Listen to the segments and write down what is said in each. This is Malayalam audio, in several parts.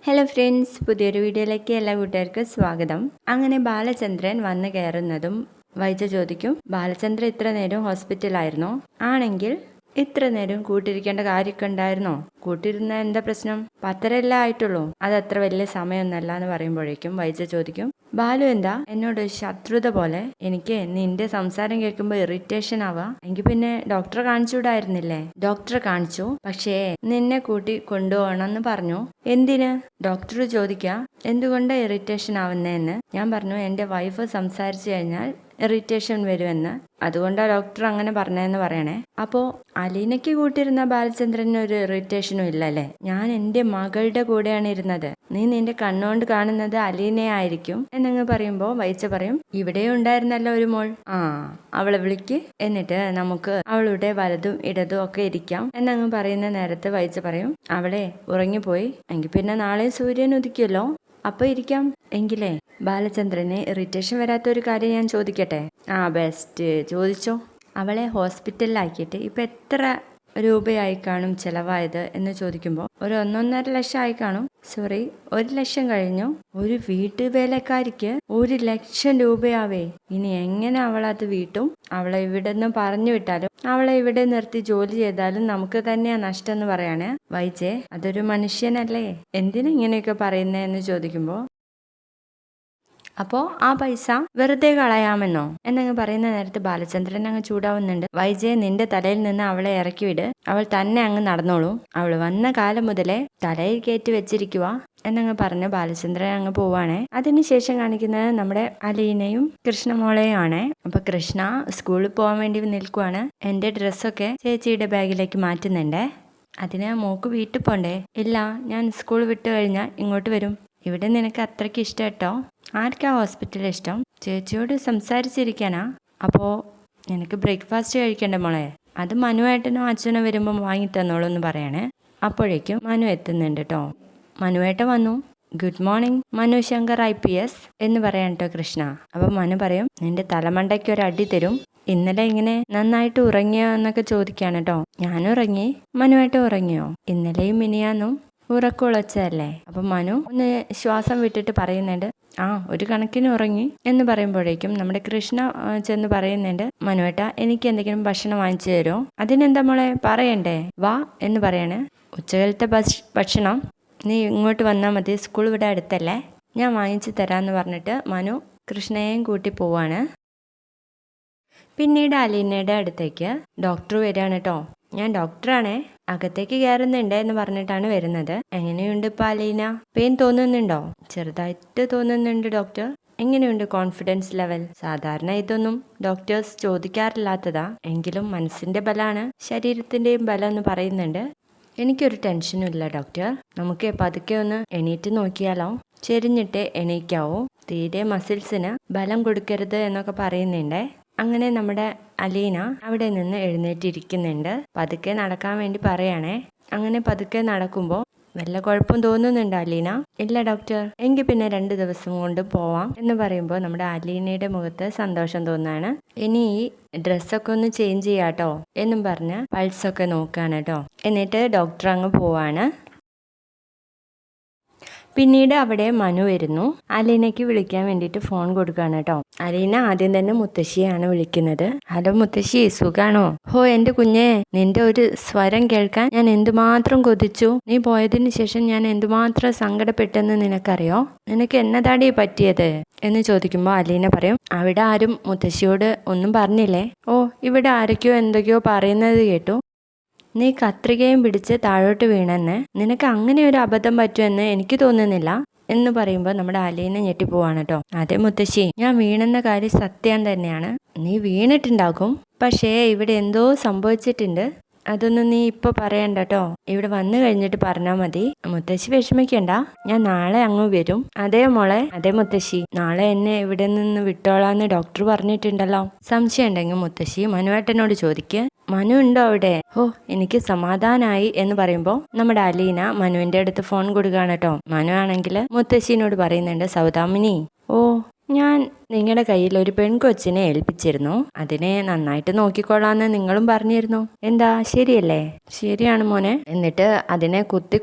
ഹലോ ഫ്രണ്ട്സ്, പുതിയൊരു വീഡിയോയിലേക്ക് എല്ലാ കൂട്ടുകാർക്കും സ്വാഗതം. അങ്ങനെ ബാലചന്ദ്രൻ വന്നു കയറുന്നതും വൈദ്യ ചോദിക്കും, ബാലചന്ദ്രൻ ഇത്ര നേരം ഹോസ്പിറ്റലായിരുന്നോ? ആണെങ്കിൽ ഇത്ര നേരം കൂട്ടിരിക്കേണ്ട കാര്യമൊക്കെ ഉണ്ടായിരുന്നോ? കൂട്ടിരുന്ന എന്താ പ്രശ്നം? 10:30 ആയിട്ടുള്ളൂ, അതത്ര വലിയ സമയമൊന്നല്ല എന്ന് പറയുമ്പോഴേക്കും വൈദ്യ ചോദിക്കും, ബാലു എന്താ എന്നോട് ശത്രുത പോലെ? എനിക്ക് നിന്റെ സംസാരം കേൾക്കുമ്പോൾ ഇറിറ്റേഷൻ ആവാ. എങ്കിൽ പിന്നെ ഡോക്ടറെ കാണിച്ചുകൂടായിരുന്നില്ലേ? ഡോക്ടറെ കാണിച്ചു, പക്ഷേ നിന്നെ കൂട്ടി കൊണ്ടുപോകണമെന്ന് പറഞ്ഞു. എന്തിന്? ഡോക്ടർ ചോദിക്കുക, എന്തുകൊണ്ടാണ് ഇറിറ്റേഷൻ ആവുന്നതെന്ന്. ഞാൻ പറഞ്ഞു, എൻ്റെ വൈഫ് സംസാരിച്ചു കഴിഞ്ഞാൽ ഇറിറ്റേഷൻ വരുമെന്ന്. അതുകൊണ്ടാണ് ഡോക്ടർ അങ്ങനെ പറഞ്ഞതെന്ന് പറയണേ. അപ്പോൾ അലീനയ്ക്ക് കൂട്ടിരുന്ന ബാലചന്ദ്രന് ഒരു ഇറിറ്റേഷനും ഇല്ലല്ലേ? ഞാൻ എൻ്റെ മകളുടെ കൂടെയാണ് ഇരുന്നത്. നീ നിന്റെ കണ്ണുകൊണ്ട് കാണുന്നത് അലീനയെ ആയിരിക്കും എന്നങ്ങ് പറയുമ്പോൾ വൈദ്യ പറയും, ഇവിടെ ഉണ്ടായിരുന്നല്ലോ ഒരു മോൾ, അവളെ വിളിക്ക്, എന്നിട്ട് നമുക്ക് അവളുടെ വലതും ഇടതും ഒക്കെ ഇരിക്കാം എന്നങ്ങ് പറയുന്ന നേരത്ത് വൈദ്യ പറയും, അവളെ ഉറങ്ങിപ്പോയി, എങ്കിൽ പിന്നെ നാളെ സൂര്യൻ ഉദിക്കുമല്ലോ, അപ്പൊ ഇരിക്കാം. എങ്കിലേ ബാലചന്ദ്രന് ഇറിറ്റേഷൻ വരാത്തൊരു കാര്യം ഞാൻ ചോദിക്കട്ടെ? ബെസ്റ്റ്, ചോദിച്ചോ. അവളെ ഹോസ്പിറ്റലിലാക്കിയിട്ട് ഇപ്പൊ എത്ര രൂപയായി കാണും ചിലവായത് എന്ന് ചോദിക്കുമ്പോൾ, ഒരു 1.5 ലക്ഷം ആയി കാണും. സോറി, 1 ലക്ഷം കഴിഞ്ഞു. ഒരു വീട്ടുവേലക്കാരിക്ക് 1 ലക്ഷം രൂപയാവേ. ഇനി എങ്ങനെ അവളത് വീട്ടും? അവളെ ഇവിടെ നിന്ന് പറഞ്ഞു വിട്ടാലും അവളെ ഇവിടെ നിർത്തി ജോലി ചെയ്താലും നമുക്ക് തന്നെയാ നഷ്ടം എന്ന് പറയാണ് വൈജെ. അതൊരു മനുഷ്യനല്ലേ, എന്തിനാ ഇങ്ങനെയൊക്കെ പറയുന്നതെന്ന് ചോദിക്കുമ്പോൾ, അപ്പോൾ ആ പൈസ വെറുതെ കളയാമെന്നോ എന്നങ്ങ് പറയുന്ന നേരത്ത് ബാലചന്ദ്രൻ അങ്ങ് ചൂടാവുന്നുണ്ട്. വൈജയെ നിന്റെ തലയിൽ നിന്ന് അവളെ ഇറക്കി വിട്, അവൾ തന്നെ അങ്ങ് നടന്നോളും, അവൾ വന്ന കാലം മുതലേ തലയിൽ കയറ്റി വെച്ചിരിക്കുക എന്നങ്ങ് പറഞ്ഞ് ബാലചന്ദ്രൻ അങ്ങ് പോവാണേ. അതിനുശേഷം കാണിക്കുന്നത് നമ്മുടെ അലീനയും കൃഷ്ണമോളെയും ആണ്. അപ്പൊ കൃഷ്ണ സ്കൂളിൽ പോകാൻ വേണ്ടി നിൽക്കുവാണ്. എൻ്റെ ഡ്രസ്സൊക്കെ ചേച്ചിയുടെ ബാഗിലേക്ക് മാറ്റുന്നുണ്ടേ. അതിന് മോക്ക് വീട്ടിൽ പോണ്ടേ? ഇല്ല, ഞാൻ സ്കൂൾ വിട്ട് കഴിഞ്ഞാൽ ഇങ്ങോട്ട് വരും. ഇവിടെ നിനക്ക് അത്രയ്ക്ക് ഇഷ്ടം കേട്ടോ. ആർക്കാ ഹോസ്പിറ്റലിൽ ഇഷ്ടം? ചേച്ചിയോട് സംസാരിച്ചിരിക്കാനാ. അപ്പോൾ എനിക്ക് ബ്രേക്ക്ഫാസ്റ്റ് കഴിക്കണ്ടേ മോളെ? അത് മനുവേട്ടനോ അച്ഛനോ വരുമ്പോൾ വാങ്ങി തന്നോളൂ എന്ന് പറയണേ. അപ്പോഴേക്കും മനു എത്തുന്നുണ്ട് കേട്ടോ. മനുവേട്ടൻ വന്നു. Good morning Manu Shankar IPS എന്ന് പറയാൻ കേട്ടോ കൃഷ്ണ. അപ്പം മനു പറയും, നിന്റെ തലമണ്ടയ്ക്ക് ഒരു അടി തരും. ഇന്നലെ ഇങ്ങനെ നന്നായിട്ട് ഉറങ്ങിയോ എന്നൊക്കെ ചോദിക്കാണ് കേട്ടോ. ഞാനും ഉറങ്ങി. മനുവേട്ടൻ ഉറങ്ങിയോ? ഇന്നലെയും മിനിയാന്നും ഉറക്കുളച്ചല്ലേ? അപ്പൊ മനു ഒന്ന് ശ്വാസം വിട്ടിട്ട് പറയുന്നുണ്ട്, ഒരു കണക്കിന് ഉറങ്ങി എന്ന് പറയുമ്പോഴേക്കും നമ്മുടെ കൃഷ്ണ ചെന്ന് പറയുന്നുണ്ട്, മനുവേട്ട എനിക്ക് എന്തെങ്കിലും ഭക്ഷണം വാങ്ങിച്ചു തരുമോ? അതിനെന്താ മോളെ, പറയണ്ടേ, വാ എന്ന് പറയണേ. ഉച്ചകാലത്തെ ഭക്ഷണം നീ ഇങ്ങോട്ട് വന്നാൽ മതി, സ്കൂൾ ഇവിടെ അടുത്തല്ലേ, ഞാൻ വാങ്ങിച്ചു തരാമെന്ന് പറഞ്ഞിട്ട് മനു കൃഷ്ണയെയും കൂട്ടി പോവാണ്. പിന്നീട് അലീനയുടെ അടുത്തേക്ക് ഡോക്ടർ വരികയാണ് കേട്ടോ. ഞാൻ ഡോക്ടറാണേ, അകത്തേക്ക് കയറുന്നുണ്ട് എന്ന് പറഞ്ഞിട്ടാണ് വരുന്നത്. എങ്ങനെയുണ്ട് ഇപ്പൊ അലീന? പെയിൻ തോന്നുന്നുണ്ടോ? ചെറുതായിട്ട് തോന്നുന്നുണ്ട് ഡോക്ടർ. എങ്ങനെയുണ്ട് കോൺഫിഡൻസ് ലെവൽ? സാധാരണ ഇതൊന്നും ഡോക്ടേഴ്സ് ചോദിക്കാറില്ലാത്തതാ, എങ്കിലും മനസ്സിന്റെ ബലാണ് ശരീരത്തിന്റെയും ബലം എന്ന് പറയുന്നുണ്ട്. എനിക്കൊരു ടെൻഷനും ഇല്ല ഡോക്ടർ. നമുക്ക് പതുക്കെ ഒന്ന് എണീറ്റ് നോക്കിയാലോ? ചെരിഞ്ഞിട്ട് എണീക്കാവോ? തീരെ മസിൽസിന് ബലം കൊടുക്കരുത് എന്നൊക്കെ പറയുന്നുണ്ടേ. അങ്ങനെ നമ്മുടെ അലീന അവിടെ നിന്ന് എഴുന്നേറ്റിരിക്കുന്നുണ്ട്. പതുക്കെ നടക്കാൻ വേണ്ടി പറയണേ. അങ്ങനെ പതുക്കെ നടക്കുമ്പോൾ വല്ല കുഴപ്പം തോന്നുന്നുണ്ടോ അലീന? ഇല്ല ഡോക്ടർ. എങ്കിൽ പിന്നെ 2 ദിവസം കൊണ്ട് പോവാം എന്ന് പറയുമ്പോൾ നമ്മുടെ അലീനയുടെ മുഖത്ത് സന്തോഷം തോന്നാണ്. ഇനി ഈ ഡ്രസ്സൊക്കെ ഒന്ന് ചേഞ്ച് ചെയ്യാട്ടോ എന്നും പറഞ്ഞ് പൾസൊക്കെ നോക്കുകയാണ് കേട്ടോ. എന്നിട്ട് ഡോക്ടർ അങ്ങ് പോവാണ്. പിന്നീട് അവിടെ മനു വരുന്നു. അലീനയ്ക്ക് വിളിക്കാൻ വേണ്ടിയിട്ട് ഫോൺ കൊടുക്കുകയാണ് കേട്ടോ. അലീന ആദ്യം തന്നെ മുത്തശ്ശിയാണ് വിളിക്കുന്നത്. ഹലോ മുത്തശ്ശി, സുഖാണോ? ഹോ എൻ്റെ കുഞ്ഞെ, നിന്റെ ഒരു സ്വരം കേൾക്കാൻ ഞാൻ എന്തുമാത്രം കൊതിച്ചു. നീ പോയതിനു ശേഷം ഞാൻ എന്തുമാത്രം സങ്കടപ്പെട്ടെന്ന് നിനക്കറിയോ? നിനക്ക് എന്നതാടി പറ്റിയത് എന്ന് ചോദിക്കുമ്പോൾ അലീന പറയും, അവിടെ ആരും മുത്തശ്ശിയോട് ഒന്നും പറഞ്ഞില്ലേ? ഇവിടെ ആരൊക്കെയോ എന്തൊക്കെയോ പറയുന്നത് കേട്ടു. നീ കത്രികയും പിടിച്ച് താഴോട്ട് വീണെന്ന്. നിനക്ക് അങ്ങനെ ഒരു അബദ്ധം പറ്റുമെന്ന് എനിക്ക് തോന്നുന്നില്ല എന്ന് പറയുമ്പോൾ നമ്മുടെ അലീന ഞെട്ടിപ്പോവാണ് കേട്ടോ. അതെ മുത്തശ്ശി, ഞാൻ വീണെന്ന കാര്യം സത്യം തന്നെയാണ്. നീ വീണിട്ടുണ്ടാകും, പക്ഷേ ഇവിടെ എന്തോ സംഭവിച്ചിട്ടുണ്ട്. അതൊന്നും നീ ഇപ്പൊ പറയണ്ട കേട്ടോ, ഇവിടെ വന്നു കഴിഞ്ഞിട്ട് പറഞ്ഞാൽ മതി. മുത്തശ്ശി വിഷമിക്കണ്ട, ഞാൻ നാളെ അങ്ങ് വരും. അതേ മോളെ? അതെ മുത്തശ്ശി, നാളെ എന്നെ ഇവിടെ നിന്ന് വിട്ടോളാന്ന് ഡോക്ടർ പറഞ്ഞിട്ടുണ്ടല്ലോ. സംശയം ഉണ്ടെങ്കിൽ മുത്തശ്ശി മനുവേട്ടനോട് ചോദിക്ക്. മനു ഉണ്ടോ അവിടെ? എനിക്ക് സമാധാനായി എന്ന് പറയുമ്പോൾ നമ്മുടെ അലീന മനുവിന്റെ അടുത്ത് ഫോൺ കൊടുക്കുകയാണ് കേട്ടോ. മനു ആണെങ്കിൽ മുത്തശ്ശിനോട് പറയുന്നുണ്ട്, സൗദാമിനി, ഞാൻ നിങ്ങളുടെ കയ്യിൽ ഒരു പെൺകൊച്ചിനെ ഏൽപ്പിച്ചിരുന്നു. അതിനെ നന്നായിട്ട് നോക്കിക്കൊള്ളാന്ന് നിങ്ങളും പറഞ്ഞിരുന്നു. എന്താ, ശരിയല്ലേ? ശരിയാണ് മോനെ. എന്നിട്ട് അതിനെ കുത്തി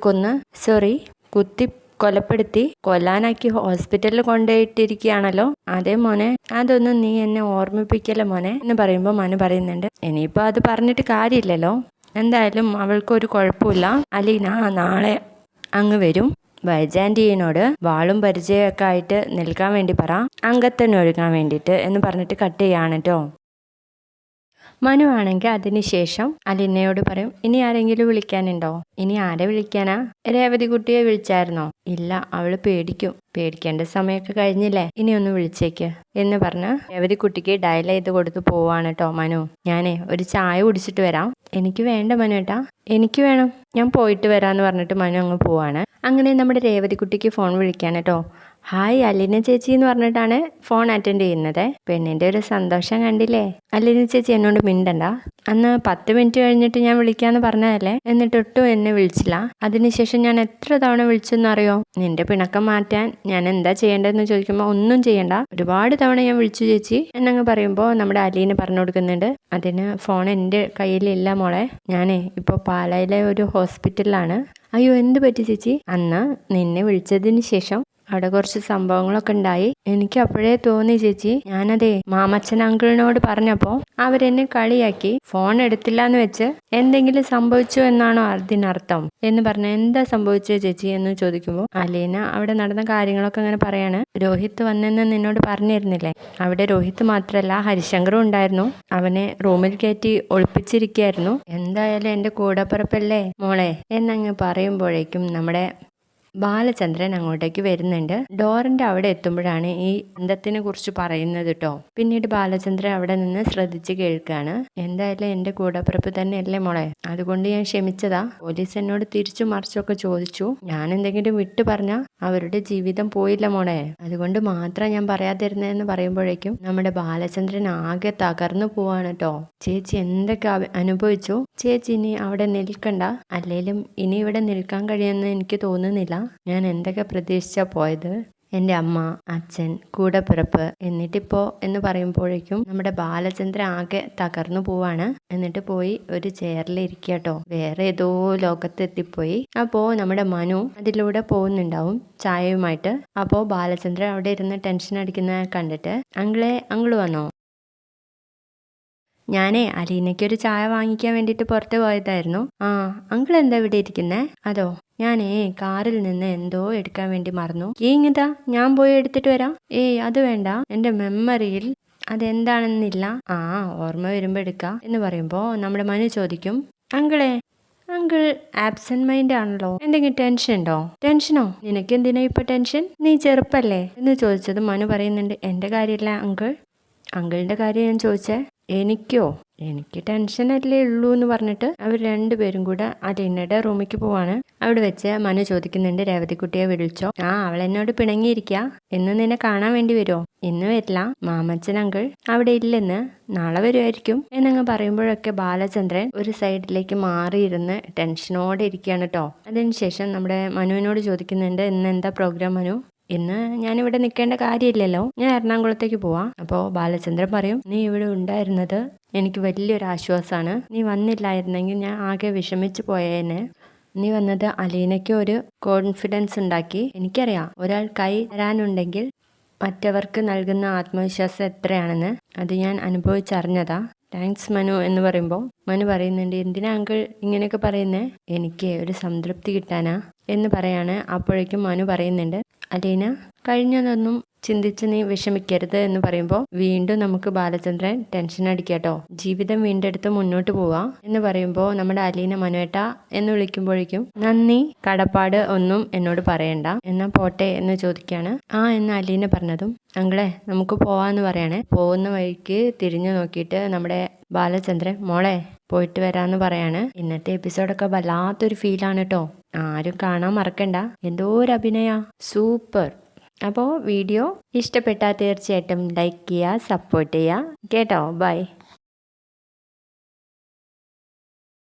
കൊലപ്പെടുത്തി കൊല്ലാനാക്കി ഹോസ്പിറ്റലിൽ കൊണ്ടുപോയിട്ടിരിക്കുകയാണല്ലോ. അതേ മോനെ, അതൊന്നും നീ എന്നെ ഓർമ്മിപ്പിക്കല്ലേ മോനെ എന്ന് പറയുമ്പോൾ മനു പറയുന്നുണ്ട്, ഇനിയിപ്പോൾ അത് പറഞ്ഞിട്ട് കാര്യമില്ലല്ലോ, എന്തായാലും അവൾക്കൊരു കുഴപ്പമില്ല. അലീന നാളെ അങ്ങ് വരും. വൈജാൻറ്റീനോട് വാളും പരിചയമൊക്കെ ആയിട്ട് നിൽക്കാൻ വേണ്ടി പറ, അങ്കത്തന്നെ ഒഴുകാൻ വേണ്ടിയിട്ട് എന്ന് പറഞ്ഞിട്ട് കട്ട് ചെയ്യാണ് കേട്ടോ. മനു ആണെങ്കിൽ അതിനുശേഷം അലീനയോട് പറയും, ഇനി ആരെങ്കിലും വിളിക്കാനുണ്ടോ? ഇനി ആരെ വിളിക്കാനാ? രേവതി കുട്ടിയെ വിളിച്ചായിരുന്നോ? ഇല്ല, അവള് പേടിക്കും. പേടിക്കേണ്ട സമയമൊക്കെ കഴിഞ്ഞില്ലേ, ഇനി ഒന്ന് വിളിച്ചേക്ക് എന്ന് പറഞ്ഞ് രേവതി കുട്ടിക്ക് ഡയൽ ചെയ്ത് കൊടുത്ത് പോവാണ് കേട്ടോ മനു. ഞാനേ ഒരു ചായ കുടിച്ചിട്ട് വരാം. എനിക്ക് വേണ്ട മനു ഏട്ടാ, എനിക്ക് വേണം, ഞാൻ പോയിട്ട് വരാമെന്ന് പറഞ്ഞിട്ട് മനു അങ്ങ് പോവാണ്. അങ്ങനെ നമ്മുടെ രേവതി കുട്ടിക്ക് ഫോൺ വിളിക്കാൻ കേട്ടോ. ഹായ് അലീന ചേച്ചി എന്ന് പറഞ്ഞിട്ടാണ് ഫോൺ അറ്റൻഡ് ചെയ്യുന്നത്. പെണ്ണിൻ്റെ ഒരു സന്തോഷം കണ്ടില്ലേ? അലീന ചേച്ചി എന്നോട് മിണ്ടണ്ട, അന്ന് 10 മിനിറ്റ് കഴിഞ്ഞിട്ട് ഞാൻ വിളിക്കാമെന്ന് പറഞ്ഞതല്ലേ, എന്നിട്ടൊട്ടും എന്നെ വിളിച്ചില്ല. അതിനുശേഷം ഞാൻ എത്ര തവണ വിളിച്ചെന്നറിയോ? നിന്റെ പിണക്കം മാറ്റാൻ ഞാൻ എന്താ ചെയ്യേണ്ടതെന്ന് ചോദിക്കുമ്പോൾ ഒന്നും ചെയ്യണ്ട, ഒരുപാട് തവണ ഞാൻ വിളിച്ചു ചേച്ചി എന്നങ്ങ് പറയുമ്പോൾ നമ്മുടെ അലീന പറഞ്ഞു കൊടുക്കുന്നുണ്ട്, അതിന് ഫോൺ എൻ്റെ കയ്യിലില്ല മോളെ, ഞാനേ ഇപ്പോൾ പാലായിലെ ഒരു ഹോസ്പിറ്റലിലാണ്. അയ്യോ എന്ത് പറ്റി ചേച്ചി? അന്ന് നിന്നെ വിളിച്ചതിന് ശേഷം അവിടെ കുറച്ച് സംഭവങ്ങളൊക്കെ ഉണ്ടായി. എനിക്ക് അപ്പോഴേ തോന്നി ചേച്ചി, ഞാനതേ മാമച്ചൻ അങ്കിളിനോട് പറഞ്ഞപ്പോൾ അവരെന്നെ കളിയാക്കി. ഫോൺ എടുത്തില്ല എന്ന് വെച്ച് എന്തെങ്കിലും സംഭവിച്ചു എന്നാണോ അതിനർത്ഥം എന്ന് പറഞ്ഞ, എന്താ സംഭവിച്ചത് ചേച്ചി എന്ന് ചോദിക്കുമ്പോൾ അലീന അവിടെ നടന്ന കാര്യങ്ങളൊക്കെ അങ്ങനെ പറയാണ്. രോഹിത് വന്നെന്ന് നിന്നോട് പറഞ്ഞിരുന്നില്ലേ? അവിടെ രോഹിത് മാത്രമല്ല ഹരിശങ്കറും ഉണ്ടായിരുന്നു. അവനെ റൂമിൽ കയറ്റി ഒളിപ്പിച്ചിരിക്കുകയായിരുന്നു. എന്തായാലും എൻ്റെ കൂടപ്പിറപ്പല്ലേ മോളെ എന്നങ്ങ് പറയുമ്പോഴേക്കും നമ്മുടെ ബാലചന്ദ്രൻ അങ്ങോട്ടേക്ക് വരുന്നുണ്ട്. ഡോറിന്റെ അവിടെ എത്തുമ്പോഴാണ് ഈ ബന്ധത്തിനെ കുറിച്ച് പറയുന്നത് കേട്ടോ. പിന്നീട് ബാലചന്ദ്രൻ അവിടെ നിന്ന് ശ്രദ്ധിച്ച് കേൾക്കാണ്. എന്തായാലും എൻ്റെ കൂടപ്പിറപ്പ് തന്നെയല്ലേ മോളെ, അതുകൊണ്ട് ഞാൻ ക്ഷമിച്ചതാ. പോലീസ് എന്നോട് തിരിച്ചു മറിച്ചൊക്കെ ചോദിച്ചു, ഞാൻ എന്തെങ്കിലും വിട്ടു പറഞ്ഞാ അവരുടെ ജീവിതം പോയില്ല മോളെ, അതുകൊണ്ട് മാത്രം ഞാൻ പറയാതിരുന്നതെന്ന് പറയുമ്പോഴേക്കും നമ്മുടെ ബാലചന്ദ്രൻ ആകെ തകർന്നു പോവാണ് കേട്ടോ. ചേച്ചി എന്തൊക്കെ അനുഭവിച്ചു ചേച്ചി, ഇനി അവിടെ നിൽക്കണ്ട, അല്ലേലും ഇനി ഇവിടെ നിൽക്കാൻ കഴിയുമെന്ന് എനിക്ക് തോന്നുന്നില്ല. ഞാൻ എന്തൊക്കെ പ്രതീക്ഷിച്ചാ പോയത്, എൻ്റെ അമ്മ, അച്ഛൻ, കൂടപ്പിറപ്പ്, എന്നിട്ടിപ്പോ എന്ന് പറയുമ്പോഴേക്കും നമ്മുടെ ബാലചന്ദ്രൻ ആകെ തകർന്നു പോവാണ്. എന്നിട്ട് പോയി ഒരു ചെയറിൽ ഇരിക്കട്ടോ, വേറെ ഏതോ ലോകത്തെത്തിപ്പോയി. അപ്പോ നമ്മുടെ മനു അതിലൂടെ പോകുന്നുണ്ടാവും ചായയുമായിട്ട്. അപ്പോ ബാലചന്ദ്രൻ അവിടെ ഇരുന്ന് ടെൻഷൻ അടിക്കുന്ന കണ്ടിട്ട്, അങ്കിള് വന്നോ? ഞാനേ അലീനയ്ക്കൊരു ചായ വാങ്ങിക്കാൻ വേണ്ടിയിട്ട് പുറത്ത് പോയതായിരുന്നു. ആ അങ്കിൾ എന്താ ഇവിടെ ഇരിക്കുന്നേ? അതോ, ഞാനേ കാറിൽ നിന്ന് എന്തോ എടുക്കാൻ വേണ്ടി മറന്നു. ഇങ്ങിതാ, ഞാൻ പോയി എടുത്തിട്ട് വരാം. ഏയ് അത് വേണ്ട, എൻ്റെ മെമ്മറിയിൽ അതെന്താണെന്നില്ല. ആ ഓർമ്മ വരുമ്പോൾ എടുക്കാം എന്ന് പറയുമ്പോൾ നമ്മുടെ മനു ചോദിക്കും, അങ്കിൾ ആബ്സെന്റ് മൈൻഡ് ആണല്ലോ, എന്തെങ്കിലും ടെൻഷൻ ഉണ്ടോ? ടെൻഷനോ? നിനക്ക് എന്തിനാ ഇപ്പൊ ടെൻഷൻ? നീ ചെറുപ്പല്ലേ എന്ന് ചോദിച്ചത് മനു പറയുന്നുണ്ട്, എൻ്റെ കാര്യമില്ല അങ്കിളിന്റെ കാര്യം ഞാൻ ചോദിച്ചേ. എനിക്ക് ടെൻഷനല്ലേ ഉള്ളൂ എന്ന് പറഞ്ഞിട്ട് അവർ രണ്ടുപേരും കൂടെ അലീനയുടെ റൂമിലേക്ക് പോവാണ്. അവിടെ വെച്ച് മനു ചോദിക്കുന്നുണ്ട്, രേവതിക്കുട്ടിയെ വിളിച്ചോ? ആ അവൾ എന്നോട് പിണങ്ങിയിരിക്കുക, ഇന്ന് നിന്നെ കാണാൻ വേണ്ടി വരുമോ? ഇന്ന് വരില്ല, മാമച്ചൻ അങ്കിൾ അവിടെ ഇല്ലെന്ന്, നാളെ വരുമായിരിക്കും എന്നങ്ങ് പറയുമ്പോഴൊക്കെ ബാലചന്ദ്രൻ ഒരു സൈഡിലേക്ക് മാറിയിരുന്ന് ടെൻഷനോടെ ഇരിക്കുകയാണ് കേട്ടോ. അതിനുശേഷം നമ്മുടെ മനുവിനോട് ചോദിക്കുന്നുണ്ട്, ഇന്ന് എന്താ പ്രോഗ്രാം മനു? ഇന്ന് ഞാനിവിടെ നിൽക്കേണ്ട കാര്യമില്ലല്ലോ, ഞാൻ എറണാകുളത്തേക്ക് പോവാം. അപ്പോൾ ബാലചന്ദ്രൻ പറയും, നീ ഇവിടെ ഉണ്ടായിരുന്നത് എനിക്ക് വലിയൊരു ആശ്വാസമാണ്. നീ വന്നില്ലായിരുന്നെങ്കിൽ ഞാൻ ആകെ വിഷമിച്ചു പോയേനെ. നീ വന്നത് അലീനയ്ക്ക് ഒരു കോൺഫിഡൻസ് ഉണ്ടാക്കി. എനിക്കറിയാം, ഒരാൾ കൈ തരാനുണ്ടെങ്കിൽ മറ്റവർക്ക് നൽകുന്ന ആത്മവിശ്വാസം എത്രയാണെന്ന്, അത് ഞാൻ അനുഭവിച്ചറിഞ്ഞതാ. താങ്ക്സ് മനു എന്ന് പറയുമ്പോൾ മനു പറയുന്നുണ്ട്, എന്തിനാ അങ്കിൾ ഇങ്ങനെയൊക്കെ പറയുന്നേ? എനിക്ക് ഒരു സംതൃപ്തി കിട്ടാനാ എന്ന് പറയാണ്. അപ്പോഴേക്കും മനു പറയുന്നുണ്ട്, അലീന കഴിഞ്ഞതൊന്നും ചിന്തിച്ച് നീ വിഷമിക്കരുത് എന്ന് പറയുമ്പോൾ വീണ്ടും നമുക്ക് ബാലചന്ദ്രൻ ടെൻഷൻ അടിക്കാട്ടോ. ജീവിതം വീണ്ടെടുത്ത് മുന്നോട്ട് പോവാ എന്ന് പറയുമ്പോൾ നമ്മുടെ അലീന മനുവേട്ട എന്ന് വിളിക്കുമ്പോഴേക്കും, നന്ദി കടപ്പാട് ഒന്നും എന്നോട് പറയണ്ട, എന്നാ പോട്ടെ എന്ന് ചോദിക്കാണ്. ആ എന്ന് അലീന പറഞ്ഞതും, അങ്കിളെ നമുക്ക് പോവാന്ന് പറയണേ. പോകുന്ന വഴിക്ക് തിരിഞ്ഞു നോക്കിയിട്ട് നമ്മുടെ ബാലചന്ദ്രൻ, മോളെ പോയിട്ട് വരാന്ന് പറയാണ്. ഇന്നത്തെ എപ്പിസോഡൊക്കെ വല്ലാത്തൊരു ഫീലാണ് കേട്ടോ. ആരും കാണാൻ മറക്കണ്ട, എന്തോ ഒരു അഭിനയ, സൂപ്പർ. അപ്പോൾ വീഡിയോ ഇഷ്ടപ്പെട്ടാൽ തീർച്ചയായിട്ടും ലൈക്ക് ചെയ്യുക, സപ്പോർട്ട് ചെയ്യുക കേട്ടോ. ബൈ.